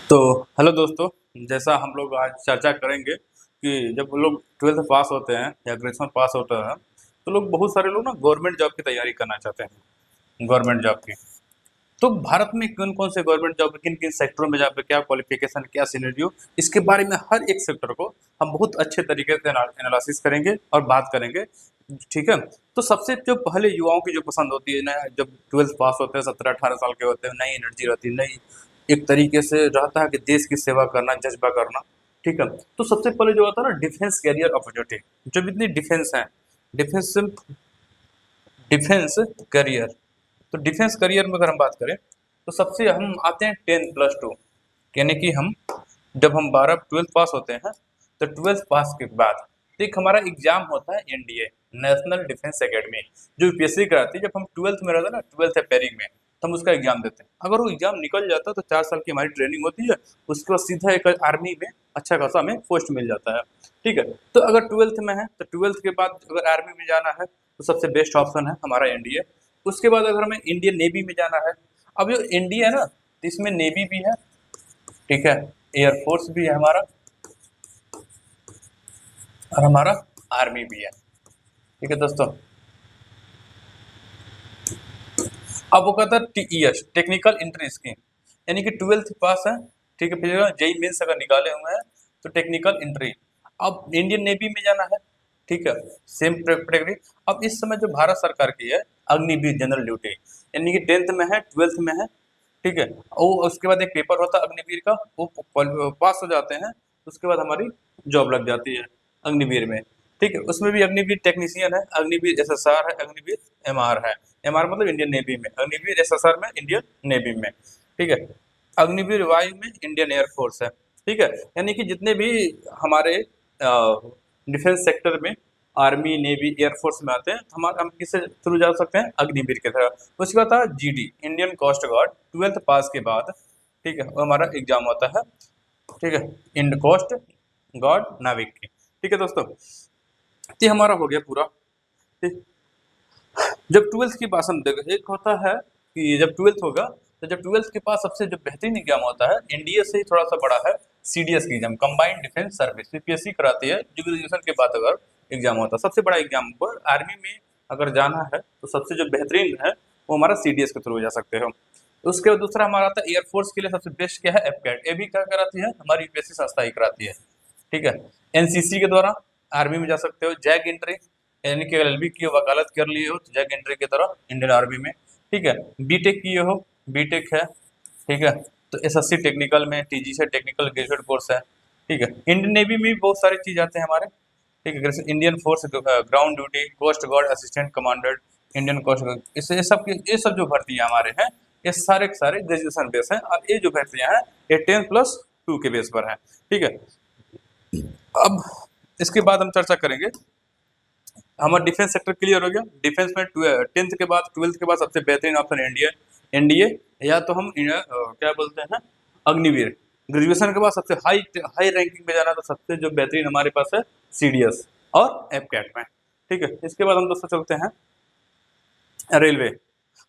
तो हेलो दोस्तों, जैसा हम लोग आज चर्चा करेंगे कि जब लोग 12th पास होते हैं या ग्रेजुएशन पास होता है, तो लोग बहुत सारे लोग ना गवर्नमेंट जॉब की तैयारी करना चाहते हैं, गवर्नमेंट जॉब की। तो भारत में कौन-कौन से गवर्नमेंट जॉब किन-किन सेक्टरों में जहाँ पे क्या क्वालिफ़िकेशन, क्या सिनेरियो, इसके बारे में हर एक सेक्टर को हम बहुत अच्छे तरीके से एनालिसिस करेंगे और बात करेंगे, ठीक है? तो सबसे जो पहले युवाओं की जो पसंद होती है ना, जब 12th पास होते हैं, 17-18 साल के होते हैं, नई एनर्जी रहती है, नई एक तरीके से रहता है कि देश की सेवा करना, जज़्बा करना, ठीक है? तो सबसे पहले जो होता है ना, डिफेंस कैरियर अपॉर्चुनिटी, जब इतनी डिफेंस है, डिफेंस डिफेंस करियर। तो डिफेंस करियर में अगर हम बात करें, तो सबसे हम आते हैं 10+2, यानी कि हम जब हम 12 पास होते हैं, तो 12 पास के बाद एक हमारा एग्जाम होता है एनडीए, नेशनल डिफेंस एकेडमी, जो यूपीएससी कराती है। जब हम 12th में रहते हैं ना, 12th पेयरिंग में, तो हम उसका एग्जाम देते हैं। अगर वो एग्जाम निकल जाता है तो 4 साल की हमारी ट्रेनिंग होती है, उसके बाद सीधा एक आर्मी में अच्छा खासा हमें पोस्ट मिल जाता है, ठीक है? तो अगर 12th में है, तो 12th के बाद अगर आर्मी में जाना है, तो सबसे बेस्ट ऑप्शन है हमारा एनडीए। उसके बाद अगर हमें इंडियन नेवी में जाना है, अब जो एनडीए है ना, तो इसमें नेवी भी है, ठीक है, एयरफोर्स भी है हमारा, और हमारा आर्मी भी है, ठीक है दोस्तों। अब वो कहता है टीईएस, टेक्निकल एंट्री स्कीम, यानी कि 12th पास है, ठीक है, फिर जेई मेंस अगर निकाले हुए हैं, तो टेक्निकल एंट्री। अब इंडियन नेवी में जाना है, ठीक है, सेम कैटेगरी। अब इस समय जो भारत सरकार की है, अग्निवीर जनरल ड्यूटी, यानी कि 10th में है, 12th में है, ठीक है, वो उसके बाद एक पेपर होता है अग्निवीर का, वो पास हो जाते हैं, उसके बाद हमारी जॉब लग जाती है अग्निवीर में, ठीक है। उसमें भी अग्निवीर टेक्नीशियन है, अग्निवीर एसएसआर है, अग्निवीर एमआर है। एमआर मतलब इंडियन नेवी में, अग्निवीर एसएसआर में इंडियन नेवी में, ठीक है। अग्निवीर वायु में इंडियन एयरफोर्स है, ठीक है। यानी कि जितने भी हमारे डिफेंस सेक्टर में आर्मी, नेवी, एयरफोर्स में आते हैं, हम किससे थ्रू जा सकते हैं? अग्निवीर के तरह। उसके बाद था GD, Indian coast guard, 12th pass के बाद, ठीक है, वो हमारा एग्जाम होता है, ठीक है, इंड कोस्ट गार्ड नाविक की, ठीक है दोस्तों। ये हमारा हो गया पूरा, ठीक। जब 12th की बात हम देखें, एक होता है कि जब 12th होगा, तो जब 12th के पास सबसे जो बेहतरीन एग्जाम होता है, एनडीए से ही थोड़ा सा बड़ा है, सीडीएस की exam, combined defence service, UPSC कराती है, जो ग्रेजुएशन के बाद अगर एग्जाम होता है, सबसे बड़ा एग्जाम पर आर्मी में अगर जाना है, तो सबसे जो बेहतरीन है, वो हमारा सीडीएस के थ्रू जा सकते हो। उसके बाद दूसरा हमारा आता है एयरफोर्स के लिए सबसे बेस्ट क्या है? एफकैट। ये भी क्या कराती है? हमारी यूपीएससी संस्था ही कराती है, ठीक है। एनसीसी के द्वारा आर्मी में जा सकते हो, जैक एंट्री, यानी कि अगर एलबी की हो, वकालत कर लिए हो, तो जैक एंट्री की तरह इंडियन आर्मी में, ठीक है। बीटेक किए हो, बीटेक है, ठीक है, तो एसएससी टेक्निकल में, टीजी से टेक्निकल ग्रेजुएट कोर्स है, ठीक है। इंडियन नेवी में भी बहुत सारी चीज आते हैं हमारे, ठीक है, जैसे Indian force ground duty, coast guard assistant commander, Indian coast guard, इससे ये सब जो भर्तियां हमारे हैं, ये सारे के सारे ग्रेजुएशन बेस हैं, और ये जो भर्तियां हैं, ये 10+2 के बेस पर है, ठीक है। अब इसके बाद हम चर्चा करेंगे, हमारा डिफेंस सेक्टर क्लियर हो गया। डिफेंस में 10th के बाद, 12th के बाद सबसे बेहतरीन ऑप्शन एनडीए, एनडीए, या तो हम क्या बोलते हैं, अग्निवीर। ग्रेजुएशन के बाद सबसे हाई हाई रैंकिंग में जाना, तो सबसे जो बेहतरीन हमारे पास है सीडीएस और एफकैट में, ठीक है। इसके बाद हम दोस्तों चलते हैं रेलवे।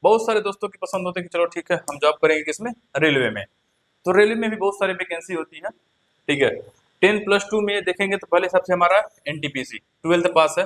बहुत सारे दोस्तों की पसंद होते हैं कि चलो ठीक है, हम जॉब करेंगे किसमें? रेलवे में। तो रेलवे में भी बहुत सारी वैकेंसी होती है, ठीक है। 10+2 में देखेंगे तो पहले सबसे हमारा एनटीपीसी, 12th पास है,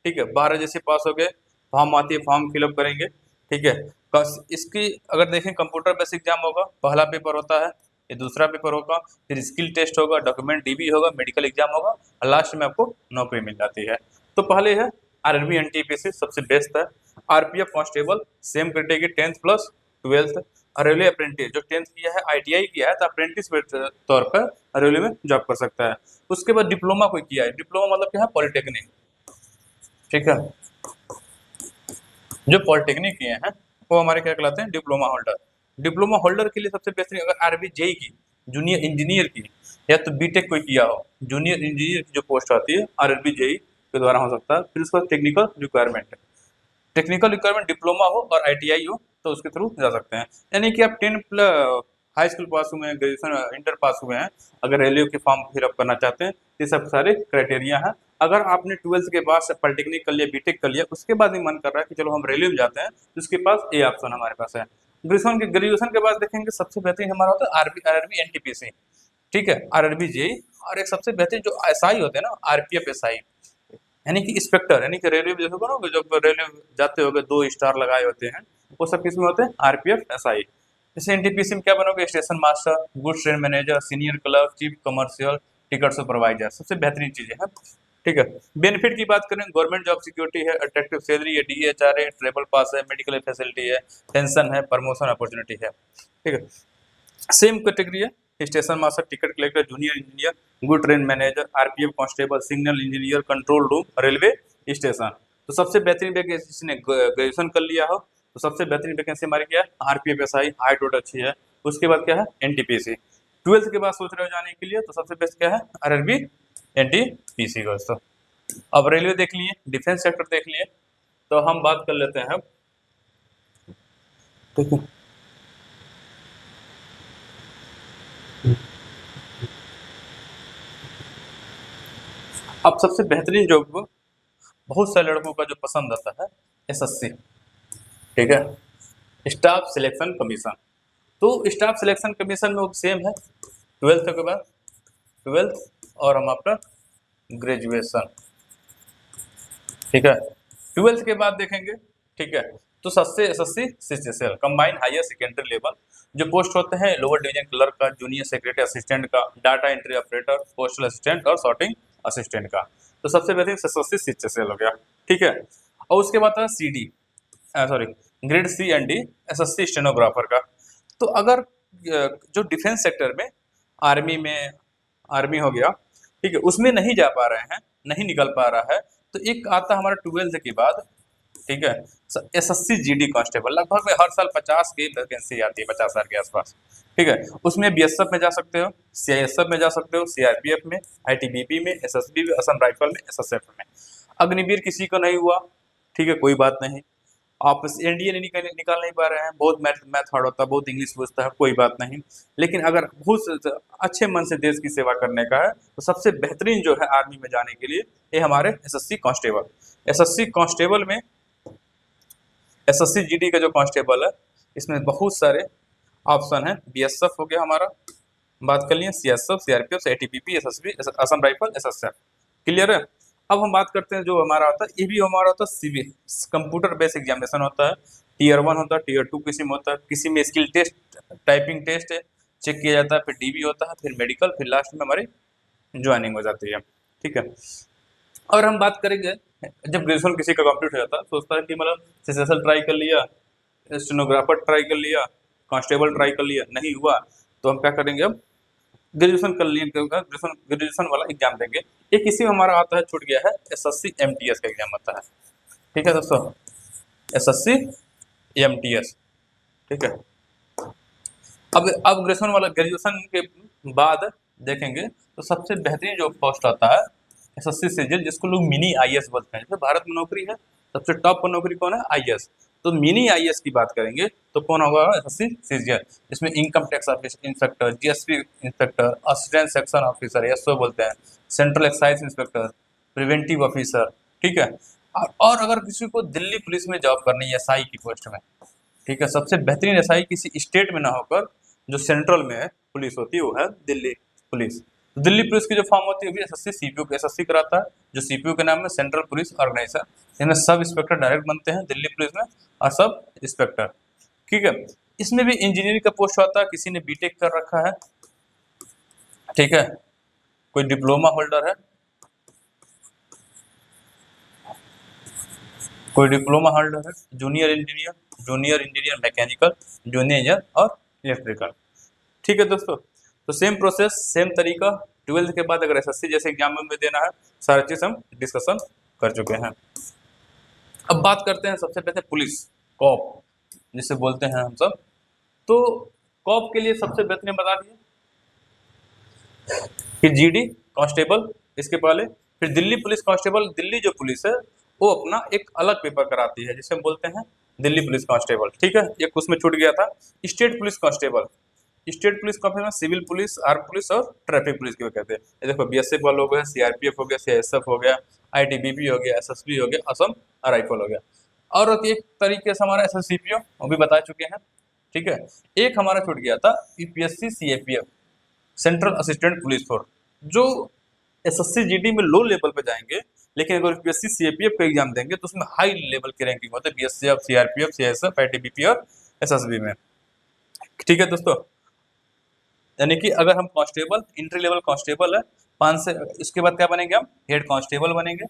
ठीक है, 12 जैसे पास हो गए, फॉर्म आती है, फॉर्म फिलअप करेंगे, ठीक है। बस इसकी अगर देखें, कंप्यूटर बेस एग्जाम होगा, पहला पेपर होता है, ये दूसरा पेपर होगा, फिर स्किल टेस्ट होगा, डॉक्यूमेंट डीबी होगा, मेडिकल एग्जाम होगा, और लास्ट में आपको नौकरी मिल जाती है। तो पहले है आरआरबी एनटीपीसी, सबसे बेस्ट है। RPF constable, same category, 10th+12th। Railway apprentice, जो 10th किया है, आईटीआई किया है, तो अप्रेंटिस के तौर पर रेलवे में जॉब कर सकता है। उसके बाद डिप्लोमा कोई किया है, डिप्लोमा मतलब क्या है? पॉलिटेक्निक, ठीक है। जो पॉलिटेक्निक किए हैं, वो हमारे क्या कहलाते हैं? Diploma holder. डिप्लोमा होल्डर के लिए सबसे बेहतरीन, अगर आरबी जेई की, जूनियर इंजीनियर की, या तो बीटेक कोई किया हो, जूनियर इंजीनियर की जो पोस्ट आती है आरबी जेई के द्वारा हो सकता है। फिर उसके बाद टेक्निकल रिक्वायरमेंट है, टेक्निकल रिक्वायरमेंट डिप्लोमा हो और आईटीआई हो, तो उसके थ्रू जा सकते हैं। यानी कि आप 10 हाई स्कूल पास हुए हैं, ग्रेजुएशन इंटर पास हुए हैं, अगर रेलवे के फॉर्म फिलअप करना चाहते हैं, ये सब सारे क्राइटेरिया हैं। अगर आपने 12th के बाद से पॉलिटेक्निक कर लिया, बीटेक कर लिया, उसके बाद भी मन कर रहा है कि चलो हम रेलवे में जाते हैं, तो उसके पास ये ऑप्शन हमारे पास है, ग्रेजुएशन के बाद देखेंगे सबसे बेहतरीन हमारा होता है आरआरबी एनटीपीसी, ठीक है, आरआरबी जेई, और एक सबसे बेहतरीन जो एसआई होते हैं ना, आरपीएफ एसआई, यानी कि इंस्पेक्टर, यानी कि रेलवे में देखो ना, जब रेलवे जाते होगे 2 स्टार लगाए होते हैं, वो सब किस में होते हैं, आरपीएफ एसआई। जैसे एनटीपीसी में क्या बनोगे, station master, goods train manager, senior clerk, chief commercial, ticket supervisor, सबसे बेहतरीन चीजें हैं, ठीक है। बेनिफिट की बात करें, गवर्नमेंट जॉब सिक्योरिटी है, अट्रैक्टिव सैलरी है, डीएचआर है, ट्रेवल पास है, मेडिकल फैसिलिटी है, पेंशन है, प्रमोशन अपॉर्चुनिटी है, ठीक है। सेम कैटेगरी है, station master, ticket collector, junior engineer, good train manager, RPF constable, signal engineer, control room, railway station. तो सबसे बेहतरीन वैकेंसी जिसने ग्रेजुएशन कर लिया हो, तो सबसे बेहतरीन वैकेंसी हमारी क्या है, आरपीएफ एसआई, हाइट वोट अच्छी है। उसके बाद क्या है, एनटीपीसी। 12th के बाद सोच रहे हो जाने के लिए, तो सबसे बेस्ट क्या है, आरआरबी एनटीपीसी दोस्तों। अब रेलवे देख लिए, डिफेंस सेक्टर देख लिए, तो हम बात कर लेते हैं, ठीक है। अब सबसे बेहतरीन जॉब बहुत सारे लड़कों का जो पसंद आता है, एसएससी, ठीक है, स्टाफ सिलेक्शन कमीशन। तो स्टाफ सिलेक्शन कमीशन में वो सेम है, 12th के बाद 12th और हम आपका ग्रेजुएशन, ठीक है। 12th के बाद देखेंगे, ठीक है, तो सबसे SSC CCL combined higher secondary level, जो पोस्ट होते हैं लोअर डिवीजन क्लर्क का, जूनियर सेक्रेटरी असिस्टेंट का, data entry operator, postal assistant और सॉर्टिंग असिस्टेंट का। तो सबसे बेहतरीन एसएससी सीसीएल हो गया, ठीक है। और उसके बाद CD, sorry, grade C and D, SSC stenographer का। तो अगर जो डिफेंस सेक्टर में, आर्मी में, आर्मी हो गया, ठीक है, उसमें नहीं जा पा रहे हैं, नहीं निकल पा रहा है, तो एक आता हमारा 12th के बाद, ठीक है, एसएससी जीडी कांस्टेबल। लगभग में हर साल 50 की वैकेंसी आती है, 50,000 के आसपास, ठीक है। उसमें बीएसएफ में जा सकते हो, सीआईएसएफ में जा सकते हो, सीआरपीएफ में, आईटीबीपी में, एसएसबी में, असम राइफल में, एसएसएफ में। अग्निवीर किसी को नहीं हुआ, ठीक है, कोई बात नहीं। आप एनडीए निकाल नहीं पा रहे हैं, बहुत मैथ हार्ड होता है, बहुत इंग्लिश पूछता है, कोई बात नहीं। लेकिन अगर बहुत अच्छे मन से देश की सेवा करने का है, तो सबसे बेहतरीन जो है आर्मी में जाने के लिए, ये हमारे एसएससी कांस्टेबल। एसएससी कांस्टेबल में एसएससी जीडी का जो कांस्टेबल है, इसमें बहुत सारे ऑप्शन है। बीएसएफ हो गया हमारा, बात कर लिए, CSF, CRPF, ATBP, SSB, Assam rifle, SSF, clear है। अब हम बात करते हैं जो हमारा होता है, ये भी हमारा होता है सीबी, कंप्यूटर बेस्ड एग्जामिनेशन होता है। टीयर 1 होता है, टीयर 2 किसी में होता है, किसी में स्किल टेस्ट, टाइपिंग टेस्ट है, चेक किया जाता है, फिर डीबी होता है, फिर मेडिकल, फिर लास्ट में हमारी ज्वाइनिंग हो जाती है, ठीक है। और हम बात करेंगे, जब ग्रेजुएशन किसी का कंप्लीट हो जाता है, सोचता है कि मतलब सीसीएल ट्राई कर लिया, स्टेनोग्राफर ट्राई कर लिया, कांस्टेबल ट्राई कर लिया, नहीं हुआ, तो हम क्या करेंगे, अब ग्रेजुएशन कर लिए, ग्रेजुएशन वाला एग्जाम देंगे। एक इसी में हमारा आता है, छूट गया है, एसएससी एमटीएस का एग्जाम आता है, ठीक है दोस्तों, एसएससी एमटीएस, ठीक है। अब ग्रेजुएशन के बाद देखेंगे, तो सबसे बेहतरीन जो पोस्ट आता है एसएससी सीजीएल, जिसको लोग मिनी आईएएस बोलते हैं। जैसे भारत में नौकरी है, सबसे टॉप पर नौकरी कौन है, आईएएस। तो मिनी आईएएस की बात करेंगे, तो कौन होगा, एसएससी सीजीएल। इसमें income tax inspector, GST inspector, assistant section officer, SO बोलते हैं, central excise inspector, preventive officer, ठीक है। और अगर किसी को दिल्ली पुलिस में जॉब करनी है एसआई की पोस्ट में, ठीक है, सबसे बेहतरीन एसआई किसी स्टेट में ना होकर जो सेंट्रल में है पुलिस होती है, वो है दिल्ली पुलिस। दिल्ली पुलिस की जो फॉर्म होती है, एसएससी सीपीयू को एसएससी कराता है, जो सीपीयू के नाम में सेंट्रल पुलिस ऑर्गेनाइजेशन, इसमें सब इंस्पेक्टर डायरेक्ट बनते हैं दिल्ली पुलिस में, और सब इंस्पेक्टर, ठीक है। इसमें भी इंजीनियरिंग का पोस्ट होता है, किसी ने बीटेक कर रखा है, ठीक है, कोई डिप्लोमा होल्डर है, कोई डिप्लोमा होल्डर है, junior engineer mechanical, junior engineer और इलेक्ट्रिकल, ठीक है दोस्तों। तो सेम प्रोसेस, सेम तरीका, 12th के बाद अगर एसएससी जैसे एग्जाम में देना है, सारी चीज हम डिस्कशन कर चुके हैं। अब बात करते हैं सबसे पहले पुलिस, कॉप जिसे बोलते हैं हम सब। तो कॉप के लिए सबसे बेहतरीन बता दिए कि जीडी कांस्टेबल, इसके पहले फिर दिल्ली पुलिस कांस्टेबल। दिल्ली जो पुलिस है, वो अपना एक अलग पेपर कराती है, जिसे हम बोलते हैं दिल्ली पुलिस कांस्टेबल, ठीक है। एक उसमें छूट गया था, state police constable. State police का famous civil police, arm police और ट्रैफिक पुलिस की कहते हैं। ये देखो, बीएसएफ वाला हो गया, सीआरपीएफ हो गया, सीआईएसएफ हो गया, आईटीबीपी हो गया, एसएसबी हो गया, असम राइफल हो गया। और एक तरीके से हमारा एसएससीपीओ, वो भी बता चुके हैं, ठीक है। एक हमारा छूट गया था UPSC CAPF, central assistant police force, जो एसएससी जीडी में लो लेवल पे जाएंगे, लेकिन अगर यूपीएससी सीएपीएफ का एग्जाम देंगे तो उसमें हाई लेवल की रैंकिंग होती है, बीएसएफ, सीआरपीएफ, सीएसएफ, आईटीबीपी और एसएसबी में। ठीक है दोस्तों, यानी कि अगर हम कांस्टेबल, इंट्री लेवल कांस्टेबल है 5 से, इसके बाद क्या बनेंगे हम, हेड कांस्टेबल बनेंगे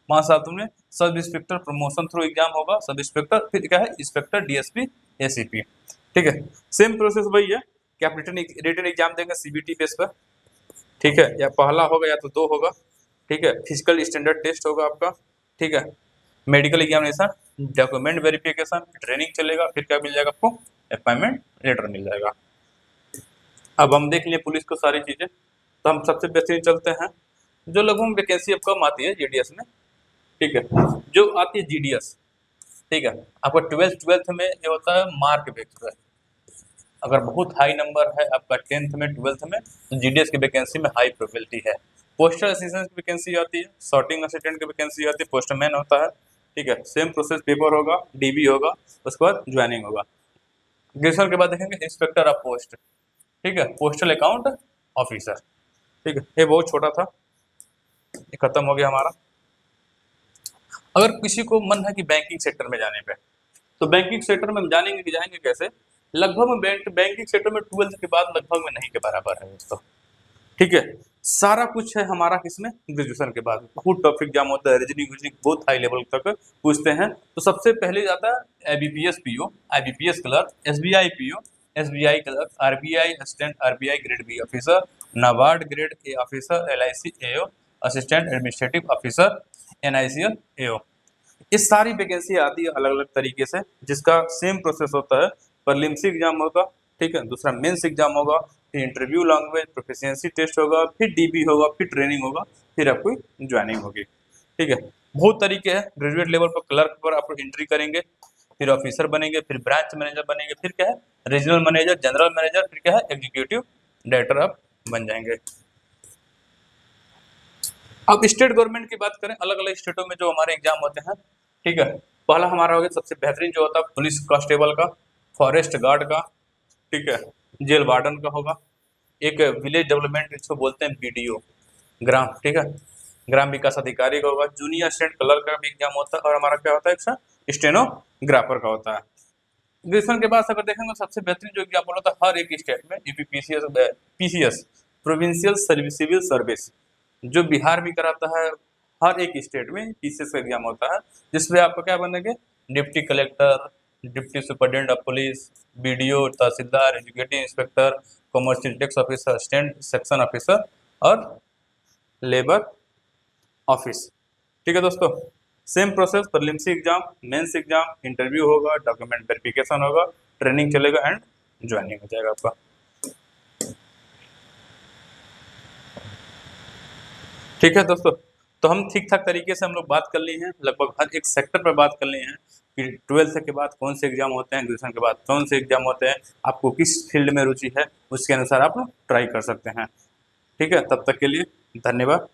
5 साल में, sub inspector promotion through exam होगा, सब इंस्पेक्टर, फिर क्या है इंस्पेक्टर, डीएसपी, एसीपी। ठीक है, सेम प्रोसेस वही है कि आप रिटन एग्जाम देंगे सीबीटी बेस पर, ठीक है, या पहला होगा या तो 2 होगा, ठीक है, फिजिकल स्टैंडर्ड टेस्ट होगा आपका, ठीक है, medical examination, document verification, training चलेगा, फिर क्या मिल जाएगा आपको, अपॉइंटमेंट लेटर मिल जाएगा। अब हम देख लिए पुलिस को सारी चीजें, तो हम सबसे बेहतरीन चलते हैं जो लगभग वैकेंसी अब कम आती है जीडीएस में, ठीक है, जो आती है जीडीएस, ठीक है, आपका ट्वेल्थ में ये होता है मार्क बेस पर, अगर बहुत हाई नंबर है आपका 10th में 12th में तो जीडीएस की वैकेंसी में हाई प्रोबेबिलिटी है। पोस्टल असिस्टेंट की वैकेंसी आती है, सॉर्टिंग असिस्टेंट की वैकेंसी आती है, पोस्टमैन होता है, ठीक है, सेम प्रोसेस, पेपर होगा, डीबी होगा, उसके बाद ज्वाइनिंग होगा। ग्रेजुएशन के बाद देखेंगे इंस्पेक्टर ऑफ पोस्ट, ठीक है, पोस्टल अकाउंट ऑफिसर, ठीक है, ये बहुत छोटा था, ये खत्म हो गया हमारा। अगर किसी को मन है कि बैंकिंग सेक्टर में जाने पे, तो बैंकिंग सेक्टर में हम जानेंगे कि जाएंगे कैसे, लगभग बैंकिंग सेक्टर में 12th के बाद लगभग में नहीं के बराबर है दोस्तों, ठीक है, सारा कुछ है हमारा किसमें, ग्रेजुएशन के बाद बहुत टफ एग्जाम होता है, रीजनिंग बहुत हाई लेवल तक पूछते हैं। तो सबसे पहले जाता है IBPS PO, IBPS clerk, SBI PO, SBI clerk, RBI assistant, RBI grade B officer, NABARD grade A officer, LIC AO, assistant administrative officer, NICL AO. इस सारी वैकेंसी आती है अलग अलग तरीके से, जिसका सेम प्रोसेस होता है, प्रीलिम्स एग्जाम होगा, ठीक है, दूसरा मेंस एग्जाम होगा, फिर इंटरव्यू, लैंग्वेज प्रोफिशिएंसी टेस्ट होगा, फिर डीबी होगा, फिर ट्रेनिंग होगा, फिर आपको ज्वाइनिंग होगी, ठीक है। बहुत तरीके हैं, ग्रेजुएट लेवल पर क्लर्क पर आप एंट्री करेंगे, फिर ऑफिसर बनेंगे, फिर ब्रांच मैनेजर बनेंगे, फिर क्या है रीजनल मैनेजर, जनरल मैनेजर, फिर क्या है एग्जीक्यूटिव डायरेक्टर आप बन जाएंगे। अब स्टेट गवर्नमेंट की बात करें, अलग अलग स्टेटों में जो हमारे एग्जाम होते हैं, ठीक है, पहला हमारा हो गया सबसे बेहतरीन जो होता है पुलिस कांस्टेबल का, फॉरेस्ट गार्ड का, ठीक है, जेल वार्डन का होगा, एक विलेज डेवलपमेंट इसको बोलते हैं बीडीओ, ग्राम, ठीक है, ग्राम विकास अधिकारी का होगा, जूनियर असिस्टेंट क्लर्क का भी एग्जाम होता है, और हमारा क्या होता है स्टेनोग्राफर का होता है। ग्रेजुएशन के बाद अगर देखेंगे सबसे बेहतरीन जो एग्जाम होता है हर एक स्टेट में UPPCS, PCS, provincial civil service, जो बिहार भी कराता है, हर एक स्टेट में पीसीएस का एग्जाम होता है, जिसमें आपको क्या बनेंगे, deputy collector, deputy superintendent of police, BDO, tehsildar, educative inspector, commercial tax officer, assistant section officer और लेबर ऑफिस। ठीक है दोस्तों, same process, prelims exam, mains exam, interview होगा, डॉक्यूमेंट वेरिफिकेशन होगा, ट्रेनिंग चलेगा एंड ज्वाइनिंग हो जाएगा आपका। ठीक है दोस्तों, तो हम ठीक ठाक तरीके से हम लोग बात कर ली हैं, लगभग हर एक सेक्टर पर बात कर ली हैं कि 12th के बाद कौन से एग्जाम होते हैं, ग्रेजुएशन के बाद कौन से एग्जाम होते हैं, आपको किस फील्ड में रुचि है उसके अनुसार आप ट्राई कर सकते हैं। ठीक है, तब तक के लिए धन्यवाद।